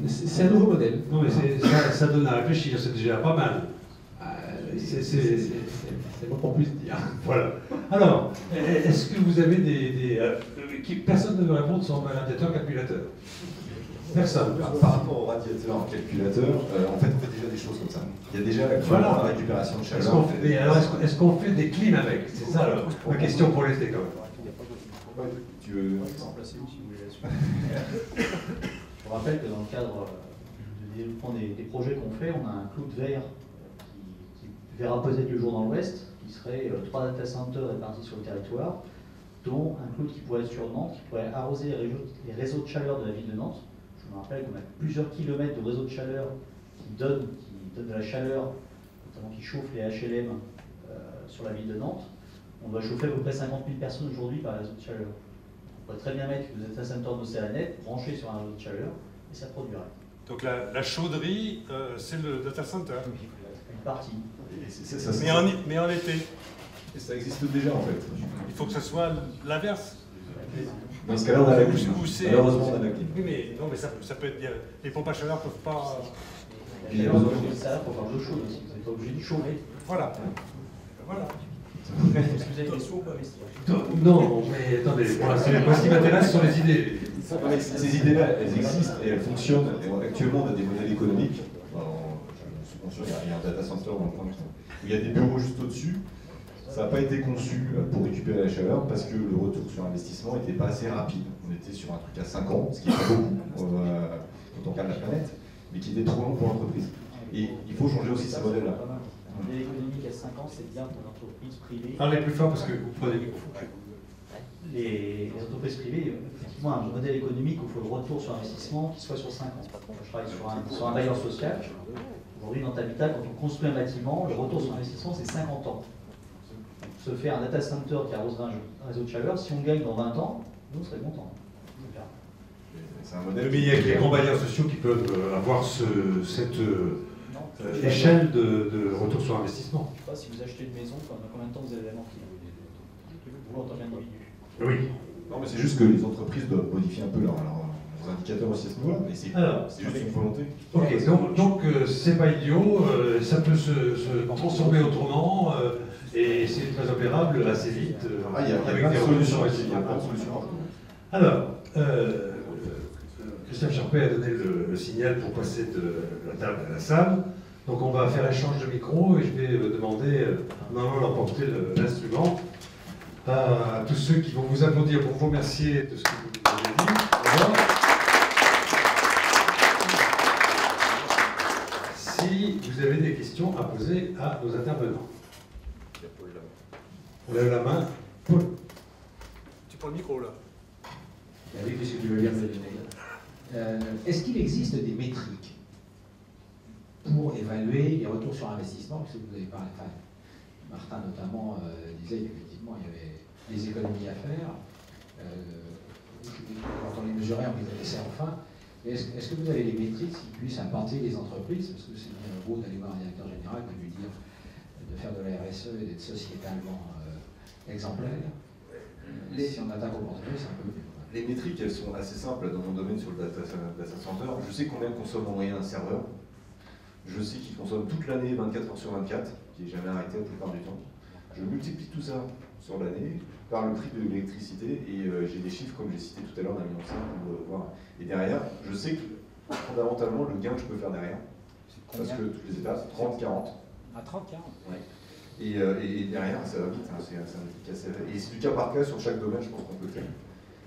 c'est un nouveau modèle. Non mais ça donne à réfléchir, c'est déjà pas mal. C'est moi qu'on puisse dire. Voilà. Alors, est-ce que vous avez personne ne veut répondre sur un radiateur calculateur? Personne. Par rapport au radiateur calculateur, en fait, on fait déjà des choses comme ça. Il y a déjà la récupération de chaleur. Est-ce qu'on fait des clims avec? C'est ça la question pour l'été quand même. Tu veux remplacer si vous voulez la suite. Je vous rappelle que dans le cadre du développement des projets qu'on fait, on a un clou de verre qui verra peut-être le jour dans l'Ouest, qui serait 3 data centers répartis sur le territoire, dont un cloud qui pourrait être sur Nantes, qui pourrait arroser les réseaux de chaleur de la ville de Nantes. Je me rappelle qu'on a plusieurs kilomètres de réseaux de chaleur qui donne de la chaleur, notamment qui chauffe les HLM sur la ville de Nantes. On doit chauffer à peu près 50 000 personnes aujourd'hui par réseau de chaleur. On pourrait très bien mettre le data center d'Océanet branché sur un réseau de chaleur et ça produirait. Donc la chaudderie, c'est le data center. Une partie. Mais en été. Et ça existe déjà en fait. Il faut que ce soit l'inverse. Dans ce cas-là, on a la clim. Malheureusement, on a la clim. Oui, mais non, mais ça peut être bien. Les pompes à chaleur ne peuvent pas. Il y a besoin de ça pour faire de l'eau chaude aussi. Vous n'êtes pas obligé de chauffer. Voilà. Voilà. Est-ce que vous avez des sous ou pas investir? Non, mais attendez, moi ce qui m'intéresse ce sont les idées. Ces idées-là, elles existent et elles fonctionnent. Et actuellement, on a des modèles économiques. Je suis conscient, il y a un data center dans le coin où il y a des bureaux juste au-dessus. Ça n'a pas été conçu pour récupérer la chaleur parce que le retour sur investissement n'était pas assez rapide. On était sur un truc à 5 ans, ce qui est pas beaucoup quand on regarde la planète, mais qui était trop long pour l'entreprise. Et il faut changer aussi ces modèles-là. Un modèle économique à 5 ans, c'est bien pour l'entreprise privée. Parlez plus fort parce que vous prenez le micro. Les entreprises privées, effectivement, un modèle économique où il faut le retour sur investissement qui soit sur 5 ans. Je travaille sur un bailleur social. Aujourd'hui, dans Habitat, quand on construit un bâtiment, le retour sur investissement, c'est 50 ans. Se faire un data center qui arroserait un réseau de chaleur, si on gagne dans 20 ans, nous, on serait contents. C'est un modèle. Mais il y a que les grands bailleurs sociaux qui peuvent avoir cette échelle de retour sur investissement. Je ne sais pas si vous achetez une maison, combien de temps vous allez l'amortir? Vous, en tant qu'individu. Oui. Non, mais c'est juste que les entreprises doivent modifier un peu leurs indicateurs aussi à ce niveau-là. Mais c'est juste une volonté. Ok, donc c'est pas idiot, ça peut se transformer autrement. Et c'est très opérable assez vite avec des solutions. Il y a plein de solutions. Alors, Christophe Charpet a donné le signal pour passer de la table à la salle. Donc on va faire échange de micros et je vais demander à Maman d'emporter l'instrument à tous ceux qui vont vous applaudir pour vous remercier de ce que vous nous avez dit. Si vous avez des questions à poser à nos intervenants. On lève la main. Paul. Tu prends le micro là. Oui, puisque tu veux bien me donner. Est-ce qu'il existe des métriques pour évaluer les retours sur investissement? Parce que vous avez parlé, enfin, Martin notamment disait qu'effectivement il y avait des économies à faire. Quand on les mesurait, on les a laissés enfin. Est-ce que vous avez des métriques qui puissent implanter les entreprises? Parce que c'est bien beau d'aller voir un directeur général de lui dire de faire de la RSE et d'être sociétalement exemplaire. Si on attaque au portefeuille, c'est un peu mieux. Les métriques, elles sont assez simples dans mon domaine sur le data center. Je sais combien consomme en moyenne un serveur. Je sais qu'il consomme toute l'année 24 heures sur 24, qui n'est jamais arrêté la plupart du temps. Je multiplie tout ça sur l'année par le prix de l'électricité et j'ai des chiffres comme j'ai cité tout à l'heure d'1,5 million pour voir. Et derrière, je sais que fondamentalement le gain que je peux faire derrière, parce que toutes les étapes, 30-40. À 30-40. Ouais. Et derrière, ça va vite, hein, c'est un métrique assez. Et c'est du cas par cas sur chaque domaine, je pense qu'on peut le faire.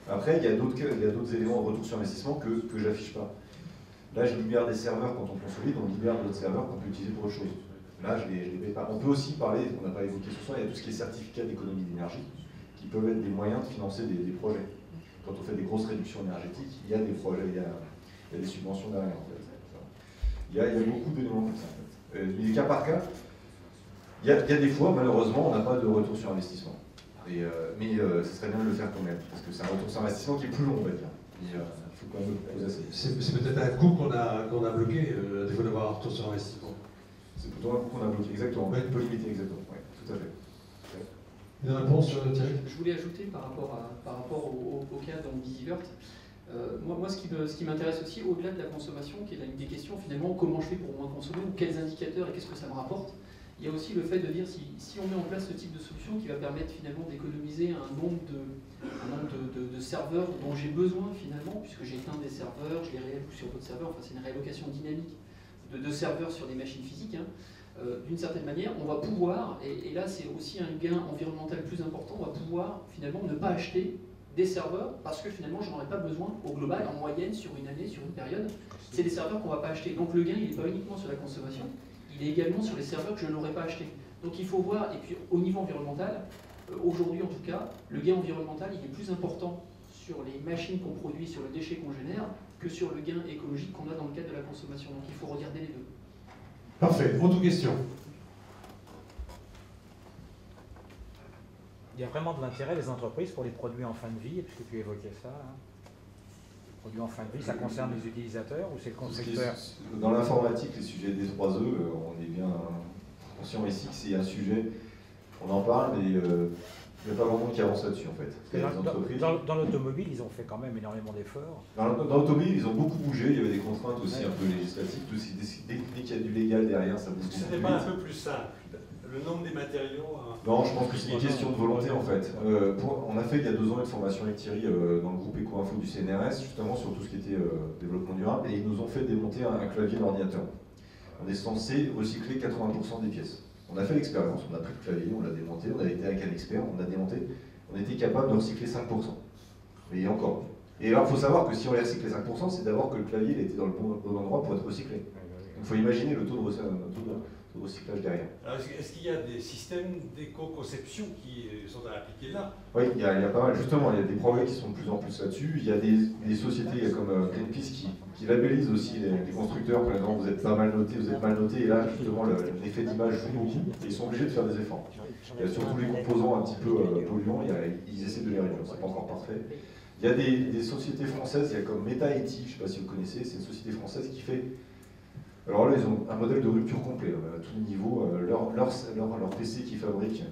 Après, il y a d'autres éléments de retour sur investissement que j'affiche pas. Là, je libère des serveurs quand on consolide, on libère d'autres serveurs qu'on peut utiliser pour autre chose. Là, je les paye pas. On peut aussi parler, on n'a pas évoqué ce soir, il y a tout ce qui est certificat d'économie d'énergie, qui peuvent être des moyens de financer des projets. Quand on fait des grosses réductions énergétiques, il y a des projets, il y a des subventions derrière, en fait. Il y a beaucoup d'éléments comme ça, en fait. Mais cas par cas, il y a des fois, malheureusement, on n'a pas de retour sur investissement. Mais ce serait bien de le faire quand même, parce que c'est un retour sur investissement qui est plus long, on va dire. Il faut quand même le poser assez. C'est peut-être un coût qu'on a bloqué, à défaut d'avoir un retour sur investissement. C'est plutôt un coût qu'on a bloqué, exactement. On peut limiter, exactement. Oui, tout à fait. Une réponse, Thierry? Je voulais ajouter par rapport au cas dans Visivert. Moi, ce qui m'intéresse aussi, au-delà de la consommation, qui est une des questions finalement, comment je fais pour moins consommer, ou quels indicateurs et qu'est-ce que ça me rapporte. Il y a aussi le fait de dire si on met en place ce type de solution qui va permettre finalement d'économiser un nombre de serveurs dont j'ai besoin finalement, puisque j'éteins des serveurs, je les réalloque sur d'autres serveurs, enfin c'est une réallocation dynamique de serveurs sur des machines physiques. D'une certaine manière, on va pouvoir, et là c'est aussi un gain environnemental plus important, on va pouvoir finalement ne pas acheter des serveurs parce que finalement je n'en aurai pas besoin au global, en moyenne, sur une année, sur une période. C'est des serveurs qu'on ne va pas acheter. Donc le gain, il n'est pas uniquement sur la consommation, il est également sur les serveurs que je n'aurais pas achetés. Donc il faut voir, et puis au niveau environnemental, aujourd'hui en tout cas, le gain environnemental il est plus important sur les machines qu'on produit, sur le déchet qu'on génère, que sur le gain écologique qu'on a dans le cadre de la consommation. Donc il faut regarder les deux. Parfait. Autre question? Il y a vraiment de l'intérêt des entreprises pour les produits en fin de vie, puisque tu évoquais ça. Hein. Les produits en fin de vie, ça concerne les utilisateurs ou c'est le constructeur? Dans l'informatique, les sujets des 3E, on est bien conscient ici que c'est un sujet, on en parle, mais il n'y a pas vraiment qui avance là-dessus en fait. Dans l'automobile, ils ont fait quand même énormément d'efforts. Dans l'automobile, ils ont beaucoup bougé, il y avait des contraintes aussi un peu législatives, dès qu'il y a du légal derrière, ça bouge. Ce n'est pas un peu plus simple? Le nombre des matériaux... Non, je pense que c'est une question de volonté en fait. On a fait il y a 2 ans une formation avec Thierry dans le groupe Eco-Info du CNRS, justement sur tout ce qui était développement durable, et ils nous ont fait démonter un clavier d'ordinateur. On est censé recycler 80% des pièces. On a fait l'expérience, on a pris le clavier, on l'a démonté, on a été avec un expert, on l'a démonté, on était capable de recycler 5%. Et encore. Et alors il faut savoir que si on les recyclait 5%, c'est d'abord que le clavier il était dans le bon endroit pour être recyclé. Donc il faut imaginer le taux de recyclage derrière. Alors, est-ce qu'il y a des systèmes d'éco-conception qui sont à appliquer là? Oui, il y a pas mal. Justement, il y a des progrès qui sont de plus en plus là-dessus. Il y a des sociétés comme Greenpeace qui labellisent aussi les constructeurs. Par exemple, vous êtes pas mal noté, vous êtes mal noté, et là, justement, l'effet d'image joue beaucoup. Et ils sont obligés de faire des efforts. Il y a surtout les composants un petit peu polluants, ils essaient de les réduire. C'est pas encore parfait. Il y a des sociétés françaises, il y a comme Meta-IT, je ne sais pas si vous connaissez, c'est une société française qui fait... Alors là, ils ont un modèle de rupture complet, à tous les niveaux. Leur PC qu'ils fabriquent,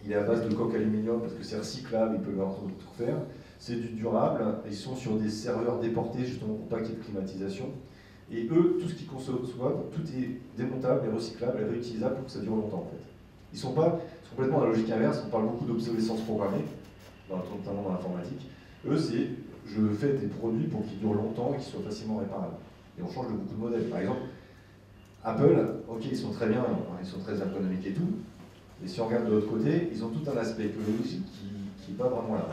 il est à base de coque aluminium parce que c'est recyclable, ils peuvent tout faire. C'est du durable, ils sont sur des serveurs déportés justement pour pas qu'il y ait de climatisation. Et eux, tout ce qu'ils conçoivent, tout est démontable et recyclable et réutilisable pour que ça dure longtemps en fait. Ils sont complètement dans la logique inverse, on parle beaucoup d'obsolescence programmée, notamment dans l'informatique. Eux, c'est je fais des produits pour qu'ils durent longtemps et qu'ils soient facilement réparables. Et on change de beaucoup de modèles. Par exemple, Apple, ok, ils sont très bien, ils sont très ergonomiques et tout, mais si on regarde de l'autre côté, ils ont tout un aspect écologique qui n'est pas vraiment là.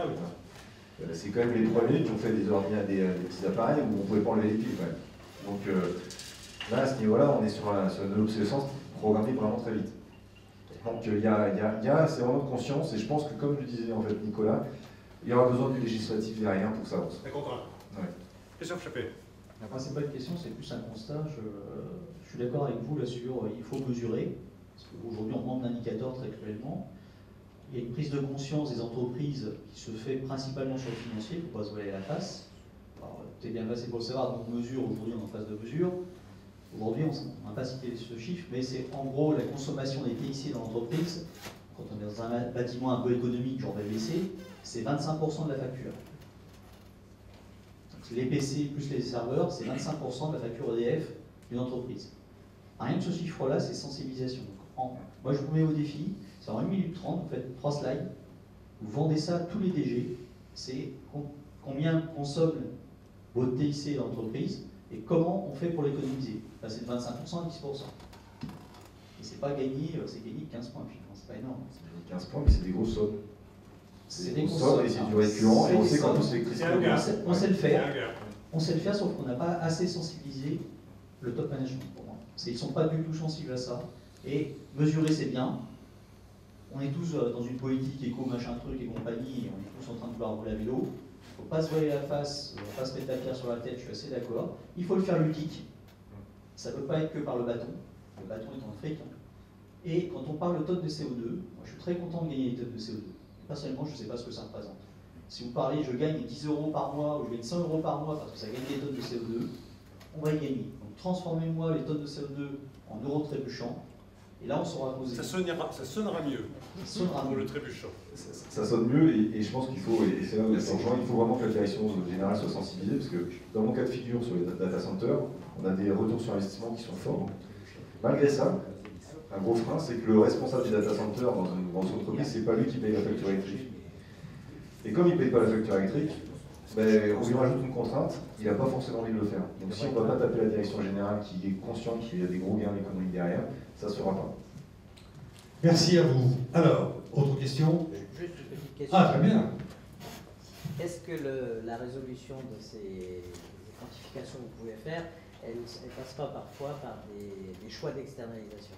C'est quand même les premiers qui ont fait des petits appareils où on ne pouvait pas enlever les piles quand même. Donc là, à ce niveau-là, on est sur de l'obsolescence programmée vraiment très vite. Donc c'est vraiment de conscience, et je pense que comme le disait en fait Nicolas, il y aura besoin du législatif derrière pour que ça avance. D'accord. Ouais. Christophe Chappé. Enfin, c'est pas une question, c'est plus un constat. Je suis d'accord avec vous là sur il faut mesurer, parce qu'aujourd'hui on manque d'indicateurs très cruellement. Il y a une prise de conscience des entreprises qui se fait principalement sur le financier, il ne faut pas se voiler la face. Tu es bien placé pour le savoir, donc mesure, aujourd'hui on est en phase de mesure. Aujourd'hui, on n'a pas cité ce chiffre, mais c'est en gros la consommation des TIC dans l'entreprise, quand on est dans un bâtiment un peu économique, genre BBC, c'est 25% de la facture. Les PC plus les serveurs, c'est 25% de la facture EDF d'une entreprise. Rien que ce chiffre-là, c'est sensibilisation. Moi, je vous mets au défi, c'est en 1 minute 30, vous faites 3 slides, vous vendez ça à tous les DG, c'est combien consomme votre TIC dans l'entreprise et comment on fait pour l'économiser. Passer de 25% à 10%. Et c'est pas gagné, c'est gagné 15 points, c'est pas énorme. C'est gagné 15 points, mais c'est des grosses sommes. C'est des grosses sommes et c'est du récurrent, et on sait qu'en plus l'électricité. On sait le faire. On sait le faire, sauf qu'on n'a pas assez sensibilisé le top management pour moi. Ils ne sont pas du tout sensibles à ça. Et mesurer, c'est bien. On est tous dans une politique éco, machin truc et compagnie, et on est tous en train de vouloir rouler à vélo. Il ne faut pas se voiler la face, il ne faut pas se mettre la pierre sur la tête, je suis assez d'accord. Il faut le faire ludique. Ça ne peut pas être que par le bâton. Le bâton est en fric. Et quand on parle de tonnes de CO2, moi je suis très content de gagner des tonnes de CO2. Personnellement, je ne sais pas ce que ça représente. Si vous parlez, je gagne 10 € par mois ou je gagne 100 € par mois parce que ça gagne des tonnes de CO2, on va y gagner. Donc transformez-moi les tonnes de CO2 en euros trébuchants, et là on saura poser. Ça sonnera mieux pour le trébuchant. Ça sonne mieux, et je pense qu'il faut, et c'est là où c'est urgent, il faut vraiment que la direction générale soit sensibilisée, parce que dans mon cas de figure sur les data centers, on a des retours sur investissement qui sont forts. Malgré ça, un gros frein, c'est que le responsable du data center dans une grosse entreprise, c'est pas lui qui paye la facture électrique. Et comme il ne paye pas la facture électrique, ben, on lui rajoute une contrainte, il n'a pas forcément envie de le faire. Donc si on ne va pas taper la direction générale qui est consciente qu'il y a des gros gains économiques derrière, ça ne se fera pas. Merci à vous. Alors, autre question? Juste une petite question. Ah, très bien. Est-ce que la résolution de ces quantifications que vous pouvez faire, elle ne passe pas parfois par des choix d'externalisation?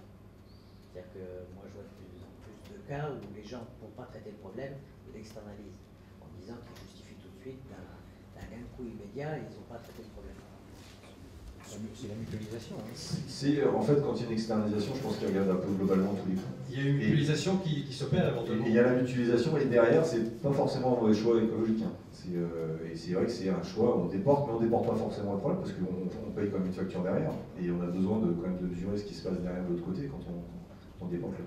C'est-à-dire que moi je vois de plus en plus de cas où les gens, pour ne pas traiter le problème, ils l'externalisent en disant qu'ils justifient tout de suite d'un gain de coût immédiat et ils n'ont pas traité le problème. C'est la mutualisation. Hein. C'est en fait, quand il y a une externalisation, je pense qu'il regarde un peu globalement tous les coûts. Il y a une mutualisation qui s'opère éventuellement. Et il y a la mutualisation, et derrière, c'est pas forcément un mauvais choix écologique. Hein. Et c'est vrai que c'est un choix, on déporte, mais on déporte pas forcément le problème, parce qu'on paye quand même une facture derrière, et on a besoin quand même de mesurer ce qui se passe derrière de l'autre côté quand on déporte là.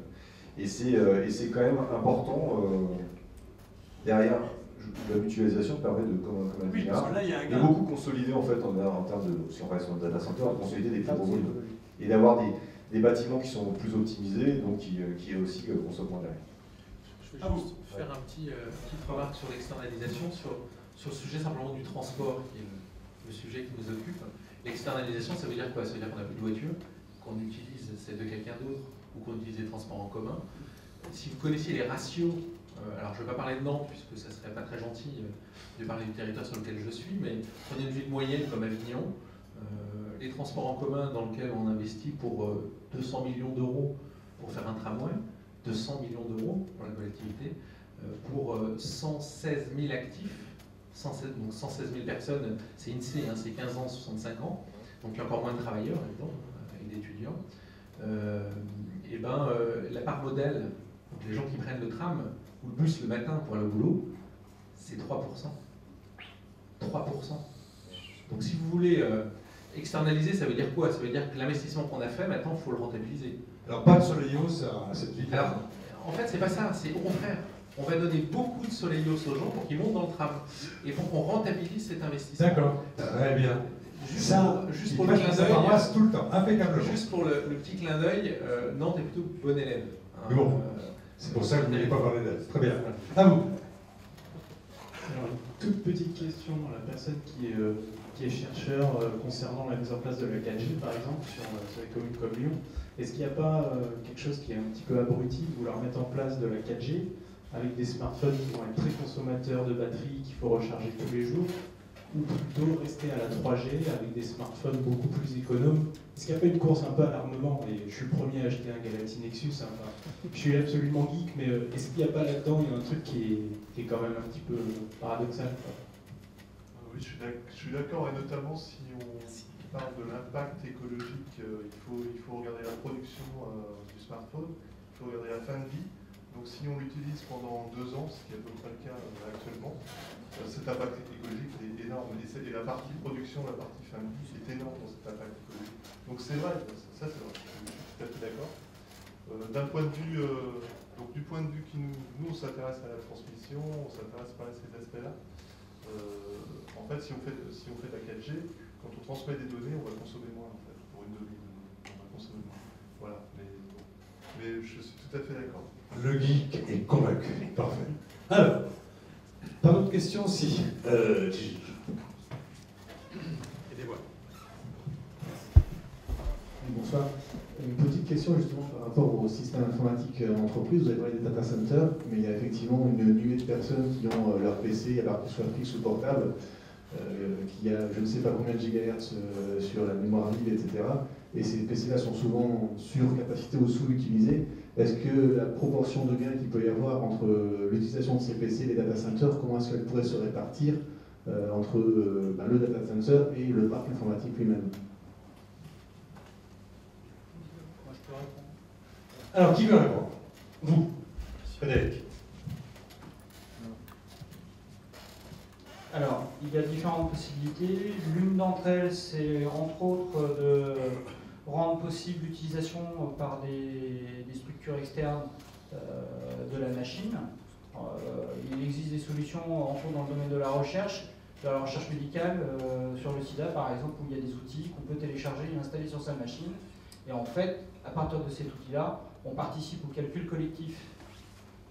Et c'est quand même important, derrière, la mutualisation permet de, comme oui, parce que là, il y a un de beaucoup consolider en fait en termes de, si on reste dans le data center, de consolider des plus gros volumes et d'avoir des bâtiments qui sont plus optimisés, donc qui aussi consomment moins derrière. Je vais juste faire une petite remarque sur l'externalisation, sur le sujet simplement du transport, qui est le sujet qui nous occupe. L'externalisation, ça veut dire quoi? Ça veut dire qu'on n'a plus de voiture, qu'on utilise celle de quelqu'un d'autre, ou qu'on utilise des transports en commun. Si vous connaissiez les ratios, alors je ne vais pas parler de Nantes, puisque ça ne serait pas très gentil de parler du territoire sur lequel je suis, mais prenez une ville moyenne comme Avignon, les transports en commun dans lesquels on investit pour 200 millions d'euros pour faire un tramway, 200 millions d'euros pour la collectivité, pour 116 000 actifs, donc 116 000 personnes, c'est INSEE, hein, c'est 15 ans, 65 ans, donc il y a encore moins de travailleurs, évidemment, et d'étudiants. La part modèle, donc les gens qui prennent le tram ou le bus le matin pour aller au boulot, c'est 3%. 3%. Donc si vous voulez externaliser, ça veut dire quoi? Ça veut dire que l'investissement qu'on a fait, maintenant, il faut le rentabiliser. Alors pas de Soleios à cette ville. Alors, en fait, c'est pas ça, c'est au contraire. On va donner beaucoup de Soleios aux gens pour qu'ils montent dans le tram et pour qu'on rentabilise cet investissement. D'accord, très bien. Juste pour le clin d'œil, tout le temps, impeccablement. Juste pour le petit clin d'œil, Nantes est plutôt bon élève. Hein, bon, c'est pour ça que vous n'avez pas parlé d'elle. Très bien. À vous. Alors, toute petite question à la personne qui est chercheur concernant la mise en place de la 4G, par exemple, sur des communes comme Lyon. Est-ce qu'il n'y a pas quelque chose qui est un petit peu abruti de vouloir mettre en place de la 4G avec des smartphones qui vont être très consommateurs de batterie, qu'il faut recharger tous les jours, ou plutôt rester à la 3G avec des smartphones beaucoup plus économes? Est-ce qu'il n'y a pas une course un peu à l'armement? Et je suis le premier à acheter un Galaxy Nexus, hein, enfin, je suis absolument geek, mais est-ce qu'il n'y a pas là-dedans un truc qui est quand même un petit peu paradoxal, quoi? Oui, je suis d'accord, et notamment si on parle de l'impact écologique, il faut regarder la production du smartphone, il faut regarder la fin de vie. Donc si on l'utilise pendant 2 ans, ce qui est à peu près le cas actuellement, cet impact écologique est énorme. Et la partie production, la partie fin de vie est énorme dans cet impact écologique. Donc c'est vrai, ça c'est vrai, je suis tout à fait d'accord. D'un point de vue, donc du point de vue qui nous on s'intéresse à la transmission, on s'intéresse pas à ces aspects-là. En fait, si on fait la 4G, quand on transmet des données, on va consommer moins en fait. Pour une donnée, on va consommer moins. Voilà, mais je suis tout à fait d'accord. Le geek est convaincu. Parfait. Alors, pas d'autres questions? Si. Gigi. Aidez-moi. Bonsoir. Une petite question justement par rapport au système informatique en entreprise. Vous avez parlé des data centers, mais il y a effectivement une nuée de personnes qui ont leur PC, à part qu'ils soient fixes ou portables, qui a je ne sais pas combien de gigahertz sur la mémoire vive, etc. Et ces PC-là sont souvent surcapacités ou sous-utilisés. Est-ce que la proportion de gains qu'il peut y avoir entre l'utilisation de ces PC et les data centers, comment est-ce qu'elle pourrait se répartir entre le data center et le parc informatique lui-même? Moi, je peux répondre. Alors, qui veut répondre? Vous, Frédéric. Alors, il y a différentes possibilités. L'une d'entre elles, c'est entre autres de rendre possible l'utilisation par des structures externes de la machine. Il existe des solutions, entre autres dans le domaine de la recherche médicale, sur le sida par exemple, où il y a des outils qu'on peut télécharger et installer sur sa machine. Et en fait, à partir de cet outil-là, on participe au calcul collectif.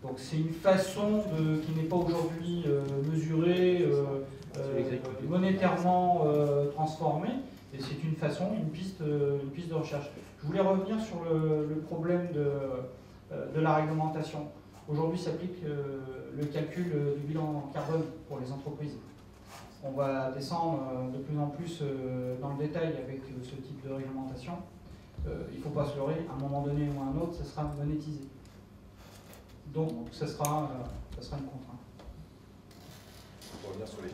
Donc c'est une façon qui n'est pas aujourd'hui mesurée, monétairement transformée, et c'est une façon, une piste de recherche. Je voulais revenir sur le problème de la réglementation. Aujourd'hui s'applique le calcul du bilan carbone pour les entreprises. On va descendre de plus en plus dans le détail avec ce type de réglementation. Il ne faut pas se leurrer, à un moment donné ou à un autre, ça sera monétisé. Donc, ça sera une contrainte. Pour revenir sur les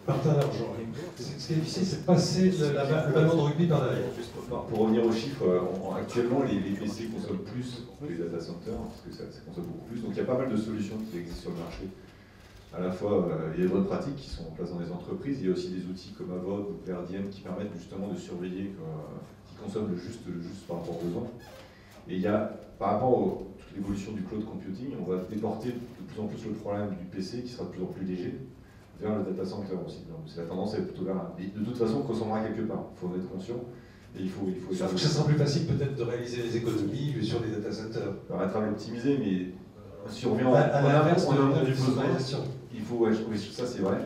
Martin Largent. Ce qui est difficile, c'est de passer le ballon de rugby par derrière. Juste pour revenir aux chiffres, actuellement les PC consomment plus que les data centers, parce que ça consomme beaucoup plus. Donc il y a pas mal de solutions qui existent sur le marché. À la fois, il y a des bonnes pratiques qui sont en place dans les entreprises, il y a aussi des outils comme Avod ou Verdiem qui permettent justement de surveiller, qui consomment le juste par rapport aux besoins. Et il y a, par rapport à toute l'évolution du cloud computing, on va déporter de plus en plus le problème du PC qui sera de plus en plus léger vers le data center aussi. C'est la tendance, elle est plutôt vers là. Et de toute façon, on consommera quelque part. Il faut en être conscient. Et il faut sauf que ça sera plus facile peut-être de réaliser les économies sur les data centers. Ça va être à l'optimiser, mais si on revient à l'inverse du besoin, il faut, oui, ça c'est vrai.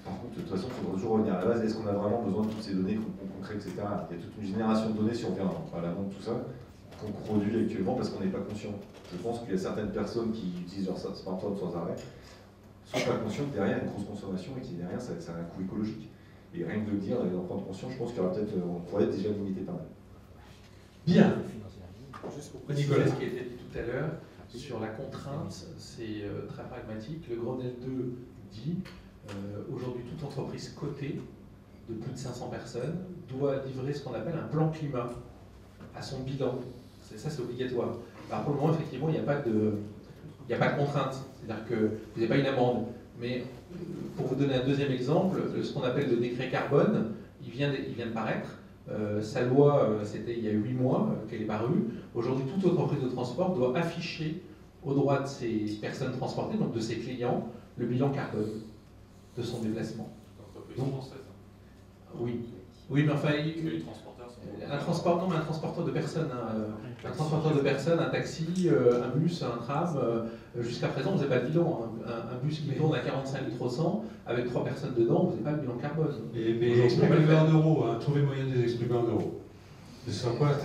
Par contre, de toute façon, il faudra toujours revenir à la base. Est-ce qu'on a vraiment besoin de toutes ces données qu'on crée, etc. Il y a toute une génération de données, si on revient à l'amont de tout ça, qu'on produit actuellement parce qu'on n'est pas conscient. Je pense qu'il y a certaines personnes qui utilisent leur smartphone sans arrêt, sont pas conscients que derrière il y a une grosse consommation et que derrière ça a un coût écologique. Et rien que de le dire et d'en prendre conscience, je pense qu'il y aura peut-être, on pourrait être déjà limité par là. Bien. Juste pour préciser ce qui a été dit tout à l'heure, sur la contrainte, c'est très pragmatique. Le Grenelle 2 dit aujourd'hui toute entreprise cotée de plus de 500 personnes doit livrer ce qu'on appelle un plan climat à son bilan. Ça, c'est obligatoire. Alors pour le moment, effectivement, il n'y a pas de contrainte. C'est-à-dire que vous n'avez pas une amende. Mais pour vous donner un deuxième exemple, ce qu'on appelle le décret carbone, il vient de paraître. Sa loi, c'était il y a 8 mois qu'elle est parue. Aujourd'hui, toute entreprise de transport doit afficher au droit de ses personnes transportées, donc de ses clients, le bilan carbone de son déplacement. Donc, oui. Oui, mais enfin, un transporteur de personnes, un transporteur de personnes, un taxi, un bus, un tram. Jusqu'à présent, on ne faisait pas de bilan. Un bus qui tourne à 45 litres au 100, avec 3 personnes dedans, on ne faisait pas le bilan carbone. Mais exprimez-le en euros, hein, trouvez le moyen de les exprimer en euros.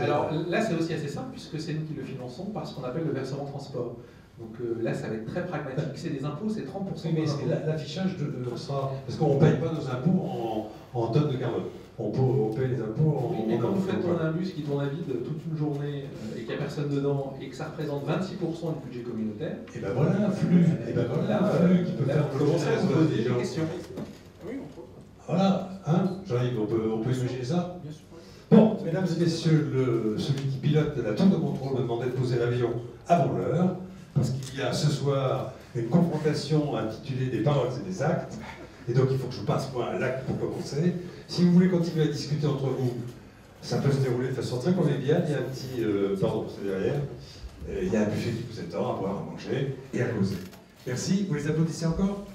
Alors là, c'est aussi assez simple, puisque c'est nous qui le finançons par ce qu'on appelle le versement transport. Donc là, ça va être très pragmatique. C'est des impôts, c'est 30%. Mais l'affichage sera. Parce qu'on ne paye pas nos impôts en tonnes de carbone. On paye les impôts en. Oui, mais quand vous faites tourner un bus qui tourne à vide toute une journée et qu'il n'y a personne dedans et que ça représente 26% du budget communautaire. Et ben voilà un flux. Et ben voilà un flux qui peut faire commencer à se poser des questions. Voilà, hein, Jean-Yves, on peut imaginer ça. Bon, mesdames et messieurs, celui qui pilote la tour de contrôle me demandait de poser l'avion avant l'heure, parce qu'il y a ce soir une confrontation intitulée des paroles et des actes, et donc il faut que je passe moi à l'acte pour commencer. Si vous voulez continuer à discuter entre vous, ça peut se dérouler de façon très conviviale. Il y a un petit, pardon, c'est derrière, il y a un buffet qui vous attend à boire, à manger et à causer. Merci, vous les applaudissez encore ?